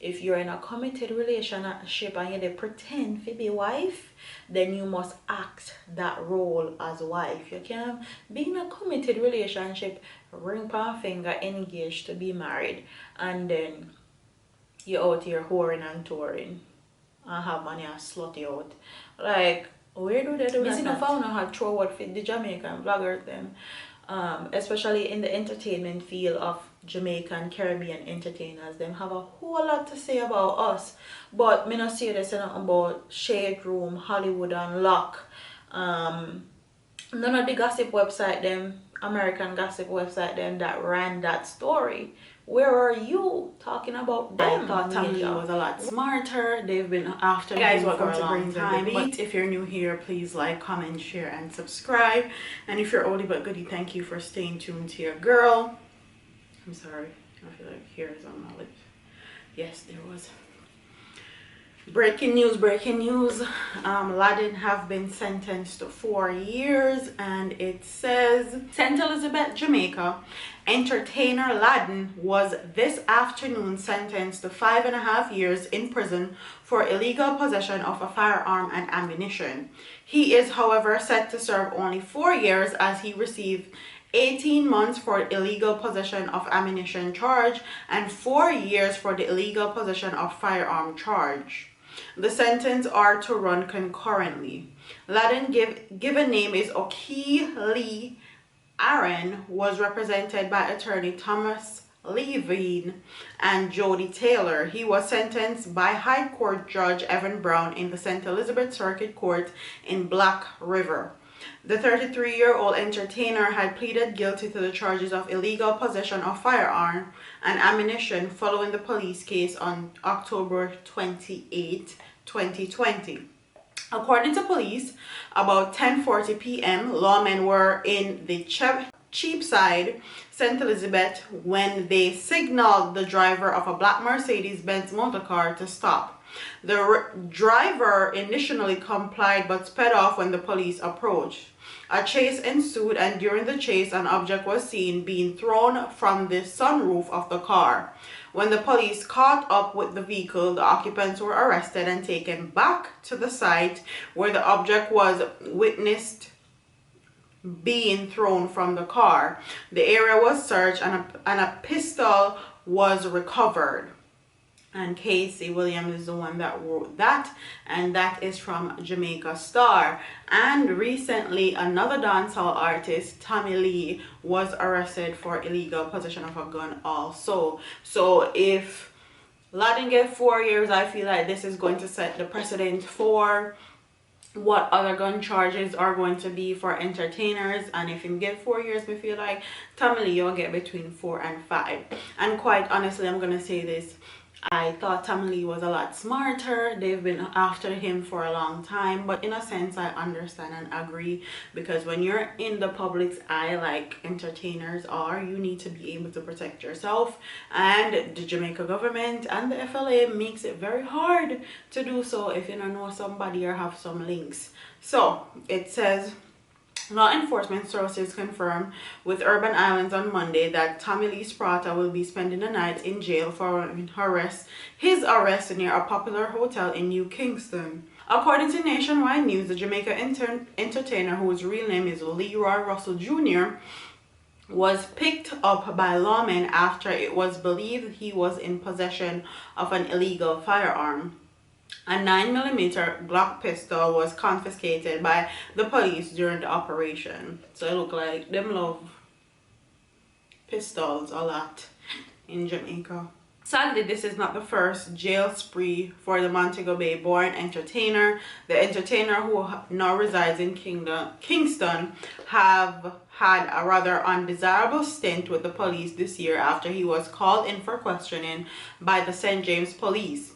if you're in a committed relationship and you pretend to be wife, then you must act that role as wife. You can't be in a committed relationship, ring on finger, engaged to be married, and then you're out here whoring and touring and have money and slut you out. Like, where do they do that? I found out how to throw what fit the Jamaican bloggers them. Especially in the entertainment field of Jamaican Caribbean entertainers, them have a whole lot to say about us, but me not say this about Shade Room, Hollywood and Lock. None of the gossip website them, American gossip website them, that ran that story. Where are you talking about them? I thought Tommy was a lot smarter. They've been after guys welcome to Brains and Beat. If you're new here, please like, comment, share and subscribe. And if you're oldie but goodie, thank you for staying tuned to your girl. I'm sorry, I feel like hair is on my lip. Yes, there was breaking news. Laden have been sentenced to 4 years, and it says St. Elizabeth, Jamaica entertainer Laden was this afternoon sentenced to 5.5 years in prison for illegal possession of a firearm and ammunition. He is, however, set to serve only 4 years, as he received 18 months for illegal possession of ammunition charge and 4 years for the illegal possession of firearm charge. The sentences are to run concurrently. Laden, given name is Tommylee, Aaron, was represented by attorney tommylee and Jody Taylor. He was sentenced by High Court Judge Evan Brown in the St. Elizabeth Circuit Court in Black River. The 33-year-old entertainer had pleaded guilty to the charges of illegal possession of firearm and ammunition following the police case on October 28, 2020. According to police, about 10:40 p.m., lawmen were in the Cheapside, St. Elizabeth, when they signaled the driver of a black Mercedes-Benz motorcar to stop. The driver initially complied but sped off when the police approached. A chase ensued, and during the chase, an object was seen being thrown from the sunroof of the car. When the police caught up with the vehicle, the occupants were arrested and taken back to the site where the object was witnessed being thrown from the car. The area was searched and a pistol was recovered. And Casey Williams is the one that wrote that, and that is from Jamaica Star. And recently, another dancehall artist, Tommylee, was arrested for illegal possession of a gun also. So if Laden get 4 years, I feel like this is going to set the precedent for what other gun charges are going to be for entertainers. And if you get 4 years, we feel like Tommylee, you'll get between 4 and 5. And quite honestly, I'm gonna say this, I thought Tommylee was a lot smarter. They've been after him for a long time, but in a sense I understand and agree, because when you're in the public's eye like entertainers are, you need to be able to protect yourself, and the Jamaica government and the FLA makes it very hard to do so if you don't know somebody or have some links. So it says law enforcement sources confirmed with Urban Islands on Monday that Tommylee Sprata will be spending the night in jail for his arrest near a popular hotel in New Kingston. According to Nationwide News, the Jamaica entertainer, whose real name is Leroy Russell Jr., was picked up by lawmen after it was believed he was in possession of an illegal firearm. A 9mm Glock pistol was confiscated by the police during the operation. So it look like them love pistols a lot in Jamaica. Sadly, this is not the first jail spree for the Montego Bay born entertainer. The entertainer, who now resides in Kingston, have had a rather undesirable stint with the police this year after he was called in for questioning by the St. James police.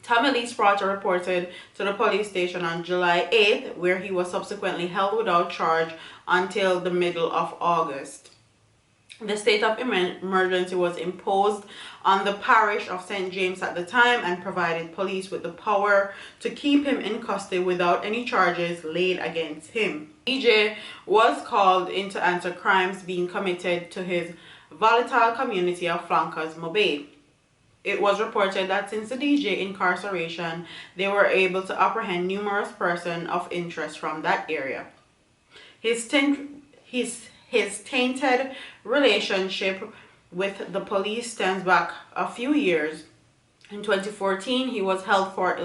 Tommylee Sprata reported to the police station on July 8th, where he was subsequently held without charge until the middle of August. The state of emergency was imposed on the parish of St. James at the time and provided police with the power to keep him in custody without any charges laid against him. DJ was called in to answer crimes being committed to his volatile community of Flankers Mobay. It was reported that since the DJ incarceration, they were able to apprehend numerous persons of interest from that area. His tainted relationship with the police stems back a few years. In 2014, he was held for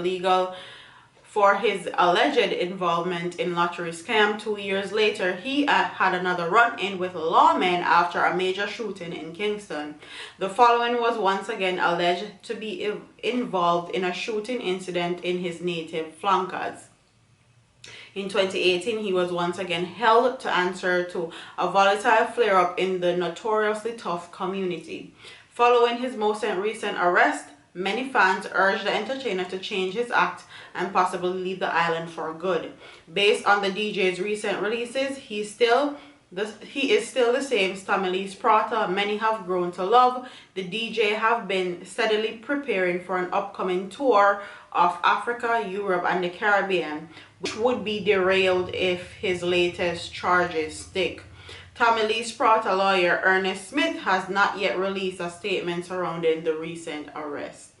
his alleged involvement in lottery scam. 2 years later, he had another run-in with lawmen after a major shooting in Kingston. The following was once again alleged to be involved in a shooting incident in his native flankers. In 2018, he was once again held to answer to a volatile flare-up in the notoriously tough community. Following his most recent arrest, many fans urged the entertainer to change his act and possibly leave the island for good. Based on the DJ's recent releases, he is still the same tommylee Prata many have grown to love. The DJ have been steadily preparing for an upcoming tour of Africa, Europe, and the Caribbean, which would be derailed if his latest charges stick. Tommylee Prata lawyer Ernest Smith has not yet released a statement surrounding the recent arrest.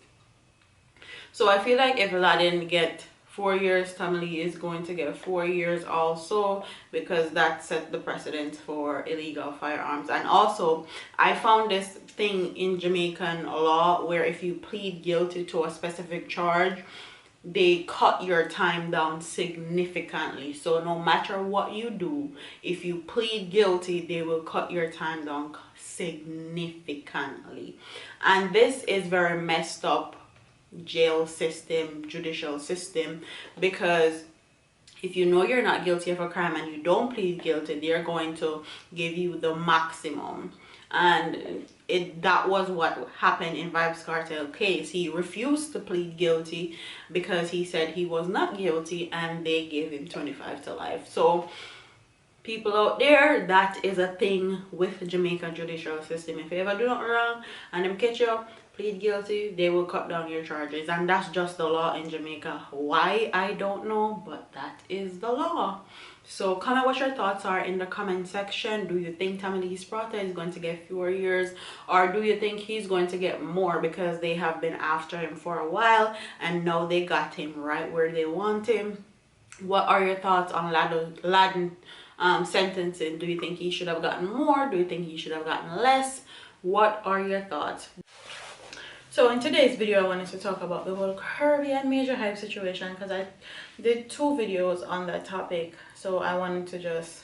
So I feel like if Laden get 4 years, Tommylee is going to get 4 years also, because that set the precedent for illegal firearms. And also, I found this thing in Jamaican law where if you plead guilty to a specific charge, they cut your time down significantly. So no matter what you do, if you plead guilty, they will cut your time down significantly. And this is very messed up jail system, judicial system, because if you know you're not guilty of a crime and you don't plead guilty, they're going to give you the maximum. And that was what happened in Vybz Kartel case. He refused to plead guilty because he said he was not guilty, and they gave him 25 to life. So people out there, that is a thing with the Jamaica judicial system. If you ever do nothing wrong and them catch you, plead guilty, they will cut down your charges. And that's just the law in Jamaica. Why, I don't know, but that is the law. So comment what your thoughts are in the comment section. Do you think Tommylee Prata is going to get 4 years, or do you think he's going to get more because they have been after him for a while and now they got him right where they want him? What are your thoughts on Laden sentencing? Do you think he should have gotten more? Do you think he should have gotten less? What are your thoughts? So in today's video, I wanted to talk about the whole Kirby and Majah hype situation, because I did 2 videos on that topic. So I wanted to just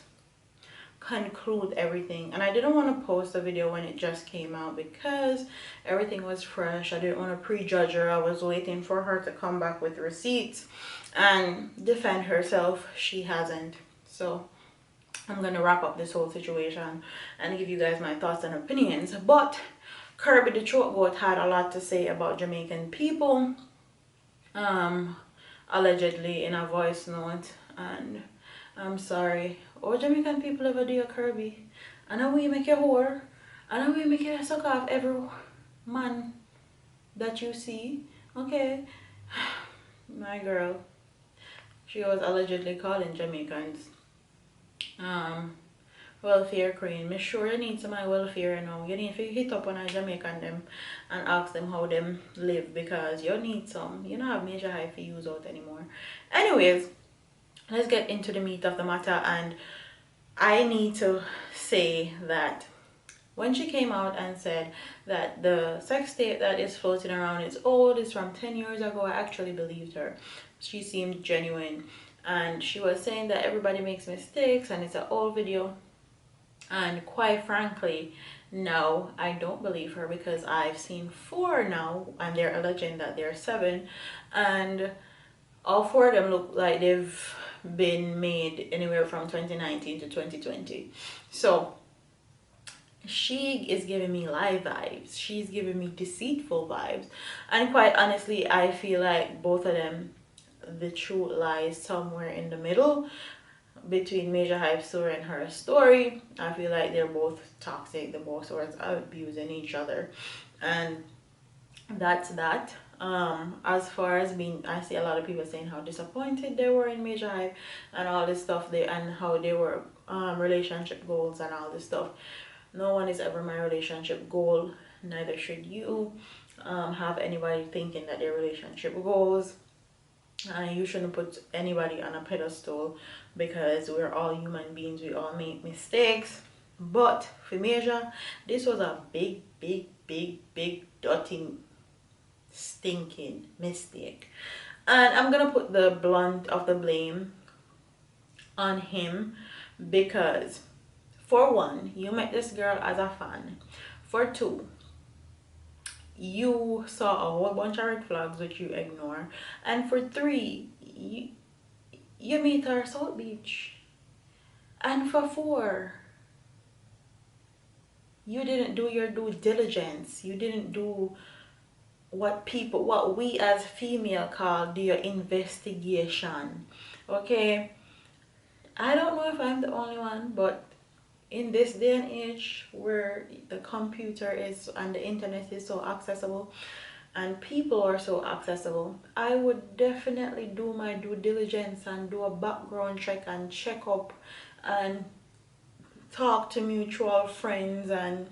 conclude everything, and I didn't want to post the video when it just came out because everything was fresh. I didn't want to prejudge her. I was waiting for her to come back with receipts and defend herself. She hasn't. So I'm gonna wrap up this whole situation and give you guys my thoughts and opinions. But Kirby the Throat Goat had a lot to say about Jamaican people, allegedly in a voice note, and I'm sorry. Oh, Jamaican people ever do a Kirby? I know we make you whore. I know we make you suck off every man that you see. Okay. My girl. She was allegedly calling Jamaicans welfare queen. Me sure you need some of my welfare now. You need to hit up on a Jamaican them and ask them how them live, because you need some. You don't have Majah hype for use out anymore. Anyways, let's get into the meat of the matter. And I need to say that when she came out and said that the sex tape that is floating around is old, it's from 10 years ago, I actually believed her. She seemed genuine, and she was saying that everybody makes mistakes and it's an old video. And quite frankly, no, I don't believe her, because I've seen 4 now, and they're alleging that they're 7, and all 4 of them look like they've been made anywhere from 2019 to 2020. So she is giving me lie vibes. She's giving me deceitful vibes, and quite honestly, I feel like both of them, the truth lies somewhere in the middle between Majah hype story and her story. I feel like they're both toxic. They're both sort of abusing each other, and that's that. As far as being, I see a lot of people saying how disappointed they were in Majah hype and all this stuff, and how they were relationship goals and all this stuff. No one is ever my relationship goal, neither should you. have anybody thinking that their relationship goes. You shouldn't put anybody on a pedestal, because we're all human beings, we all make mistakes. But for Majah, this was a big, big, big, big, dirty, stinking mistake. And I'm gonna put the blunt of the blame on him, because for one, you met this girl as a fan. For two, you saw a whole bunch of red flags which you ignore. And for three, you meet her South Beach. And for four, you didn't do your due diligence. You didn't do what we as female call do your investigation. Okay, I don't know if I'm the only one, but in this day and age where the computer is and the internet is so accessible and people are so accessible, I would definitely do my due diligence and do a background check and check up and talk to mutual friends and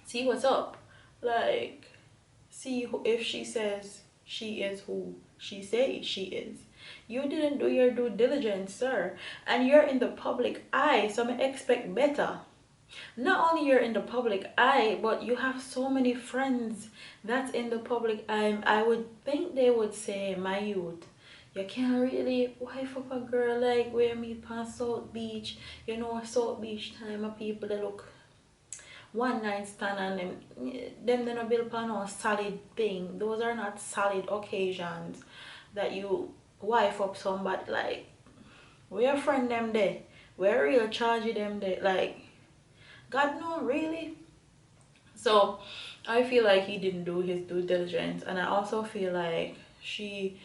see what's up. Like, see if she says she is who she says she is. You didn't do your due diligence, sir. And you're in the public eye, so I expect better. Not only you're in the public eye, but you have so many friends that's in the public eye. I would think they would say, my youth, you can't really wife up a girl like where meet on South Beach. You know, South Beach time of people that look one night stand, and them they not build upon a solid thing. Those are not solid occasions that you wife up somebody. Like, where friend them there, where real charge them there, like, God no, really. So I feel like he didn't do his due diligence, and I also feel like she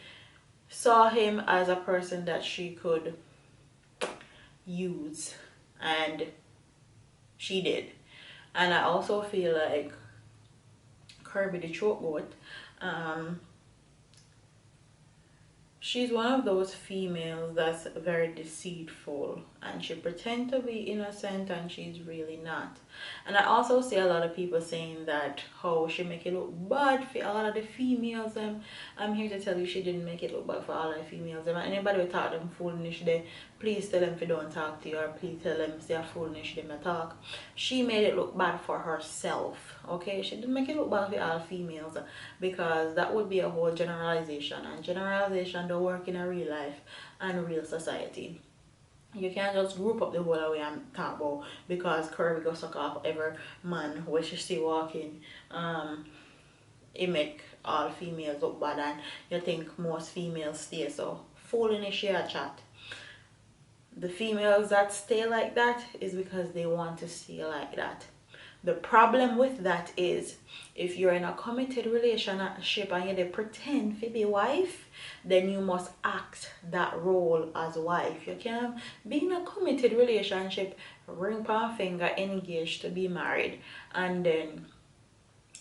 saw him as a person that she could use, and she did. And I also feel like Kirby the chokegoat, she's one of those females that's very deceitful, and she pretends to be innocent and she's really not. And I also see a lot of people saying that how she make it look bad for all of the females. I'm here to tell you she didn't make it look bad for all of the females. And anybody who talk them foolish, they please tell them if you don't talk to you, or please tell them if they're foolish they may talk. She made it look bad for herself. Okay, she didn't make it look bad for all females, because that would be a whole generalization, and generalization don't work in a real life and real society. You can't just group up the whole way and talk about because Kirby go suck off every man where she see walking. It make all females look bad, and you think most females stay so fooling in share chat. The females that stay like that is because they want to stay like that. The problem with that is, if you're in a committed relationship and you pretend to be wife, then you must act that role as wife. You can't be in a committed relationship, ring palm finger, engaged to be married, and then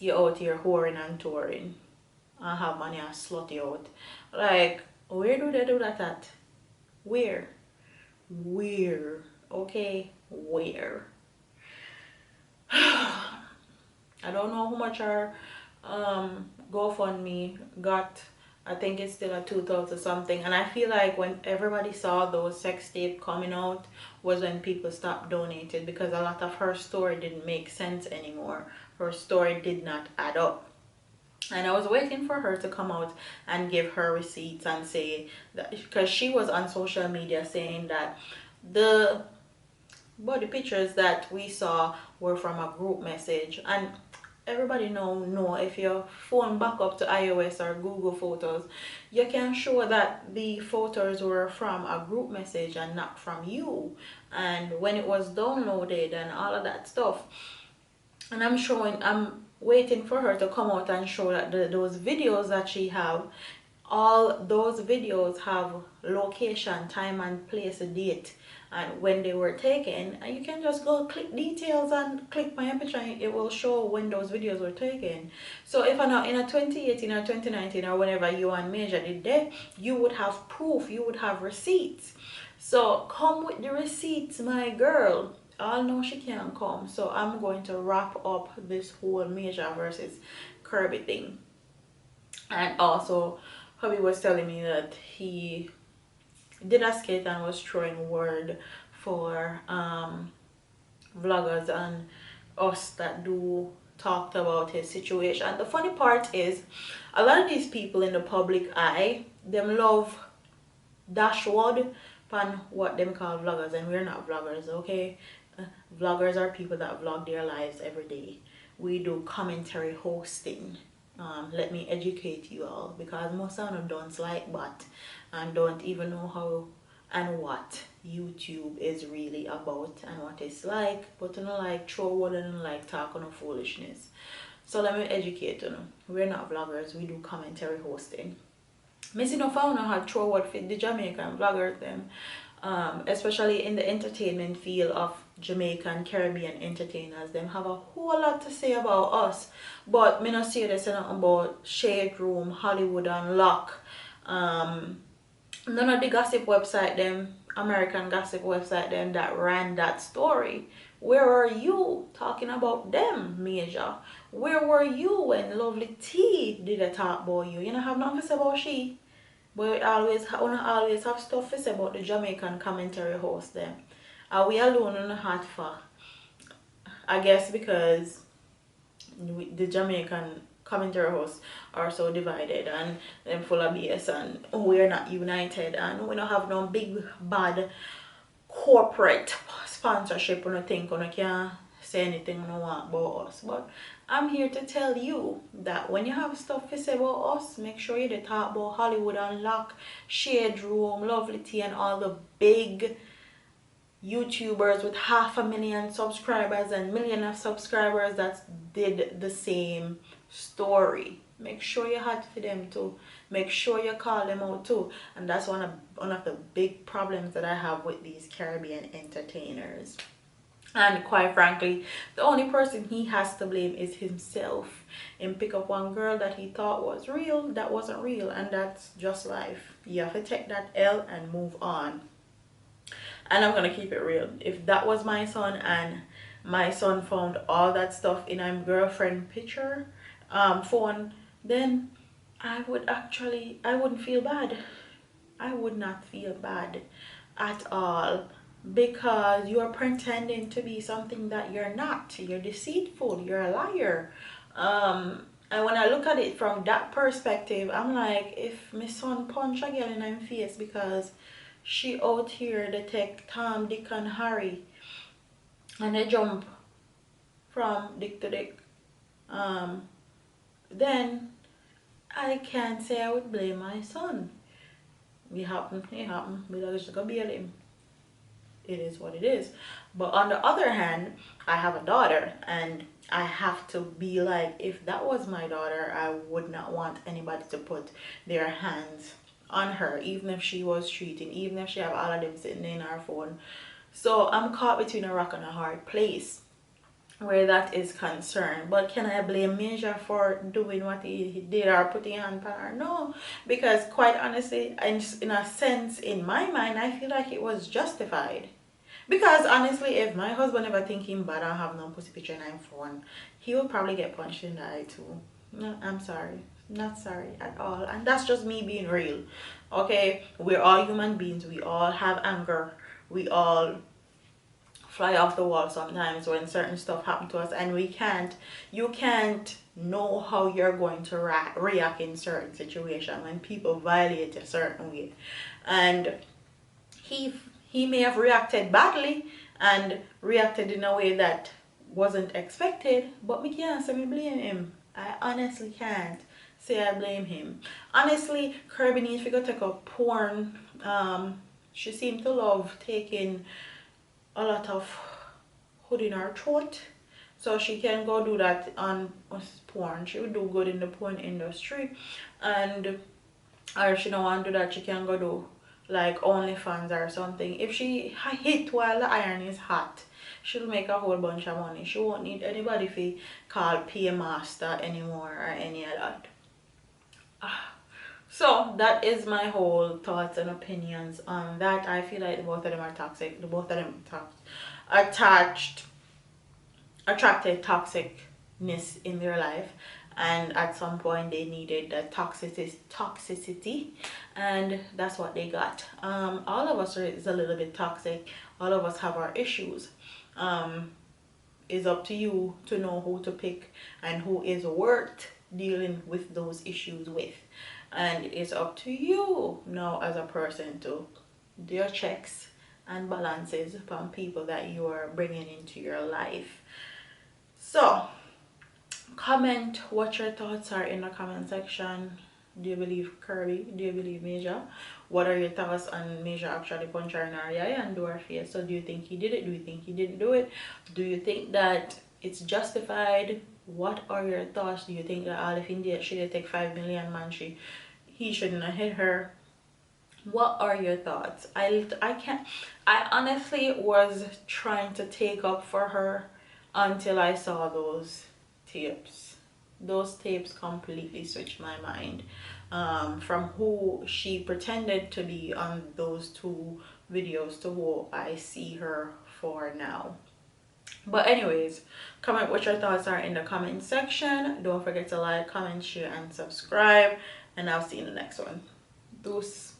you're out here whoring and touring and have money and slut you out. Like, where do they do that at? Where? Okay, where? I don't know how much our GoFundMe got. I think it's still at 2,000 something, and I feel like when everybody saw those sex tape coming out was when people stopped donating, because a lot of her story didn't make sense anymore. Her story did not add up. And I was waiting for her to come out and give her receipts and say that, because she was on social media saying that the body pictures that we saw were from a group message. And everybody know if your phone back up to iOS or Google Photos, you can show that the photos were from a group message and not from you, and when it was downloaded and all of that stuff. And I'm waiting for her to come out and show that those videos that she have, all those videos have location, time and place, a date, and when they were taken. And you can just go click details and click my picture, and it will show when those videos were taken. So if I know in a 2018 or 2019 or whenever you and Majah did that, you would have proof, you would have receipts. So come with the receipts, my girl. I'll know she can't come. So I'm going to wrap up this whole Majah versus Kirby thing. And also hubby was telling me that he did a skit and was throwing word for vloggers and us that do talked about his situation. The funny part is a lot of these people in the public eye, them love dashwood on what them call vloggers, and we're not vloggers, okay? Vloggers are people that vlog their lives every day. We do commentary hosting. Let me educate you all, because most of them don't like but and don't even know how and what YouTube is really about and what it's like, but you know, like throw what and like talk on foolishness. So let me educate you. We're not vloggers, we do commentary hosting. Missing no found how throw what fit the Jamaican vloggers them, especially in the entertainment field of Jamaican Caribbean entertainers. Them have a whole lot to say about us, but me not say this about Shade Room, Hollywood Unlock, none of the gossip website them, American gossip website them that ran that story. Where are you talking about them, Majah? Where were you when Lovely T did a talk about you? You don't have nothing to say about she. But always have stuff to say about the Jamaican commentary host them. Are we alone on the hot for? I guess because the Jamaican commentary hosts are so divided and them full of BS, and we're not united, and we don't have no big bad corporate sponsorship. I don't think I can say anything I want about us. But I'm here to tell you that when you have stuff to say about us, make sure you talk about Hollywood Unlock, Shade Room, Lovely Tea, and all the big YouTubers with 500,000 subscribers and million of subscribers that did the same story. Make sure you had for them too. Make sure you call them out too. And that's one of the big problems that I have with these Caribbean entertainers. And quite frankly, the only person he has to blame is himself. And pick up one girl that he thought was real that wasn't real, and that's just life. You have to take that L and move on. And I'm gonna keep it real. If that was my son and my son found all that stuff in my girlfriend picture phone, then I wouldn't feel bad. I would not feel bad at all, because you're pretending to be something that you're not. You're deceitful, you're a liar. And when I look at it from that perspective, I'm like, if my son punch a girl in my face because she out here they take Tom, Dick and Harry and they jump from dick to dick, then I can't say I would blame my son. It happened, but I just gonna bail him. It is what it is. But on the other hand, I have a daughter, and I have to be like, if that was my daughter, I would not want anybody to put their hands on her, even if she was cheating, even if she have all of them sitting in her phone. So I'm caught between a rock and a hard place where that is concerned. But can I blame Majah for doing what he did or putting hand on her? No, because quite honestly, in a sense, in my mind, I feel like it was justified. Because honestly, if my husband ever think him bad and have no pussy picture in his phone, he will probably get punched in the eye too. No, I'm sorry. Not sorry at all. And that's just me being real. Okay? We're all human beings. We all have anger. We all fly off the wall sometimes when certain stuff happen to us, and you can't know how you're going to react in certain situations when people violate a certain way. And he may have reacted badly and reacted in a way that wasn't expected, but we can't say we blame him. I honestly can't say I blame him. Honestly, Kirby needs to go take up porn. She seemed to love taking a lot of hood in her throat, so she can go do that on porn. She would do good in the porn industry, and or if she don't want to do that, she can go do like OnlyFans or something. If she hit while the iron is hot, she'll make a whole bunch of money. She won't need anybody to call pay master anymore or any of that. So that is my whole thoughts and opinions on that. I feel like both of them are toxic. The both of them attracted toxicness in their life, and at some point they needed the toxicity, and that's what they got. All of us is a little bit toxic. All of us have our issues. It's up to you to know who to pick and who is worth dealing with those issues with, and it's up to you now as a person to do your checks and balances from people that you are bringing into your life. So comment what your thoughts are in the comment section. Do you believe Kirby? Do you believe Majah? What are your thoughts on Majah actually punch her in her eye and do her face? So do you think he did it? Do you think he didn't do it? Do you think that it's justified? What are your thoughts? Do you think that all of India should have take 5 million, man? He shouldn't have hit her? What are your thoughts? I honestly was trying to take up for her until I saw those tapes. Those tapes completely switched my mind, from who she pretended to be on those 2 videos to who I see her for now. But anyways, comment what your thoughts are in the comment section. Don't forget to like, comment, share, and subscribe, and I'll see you in the next one. Deuce.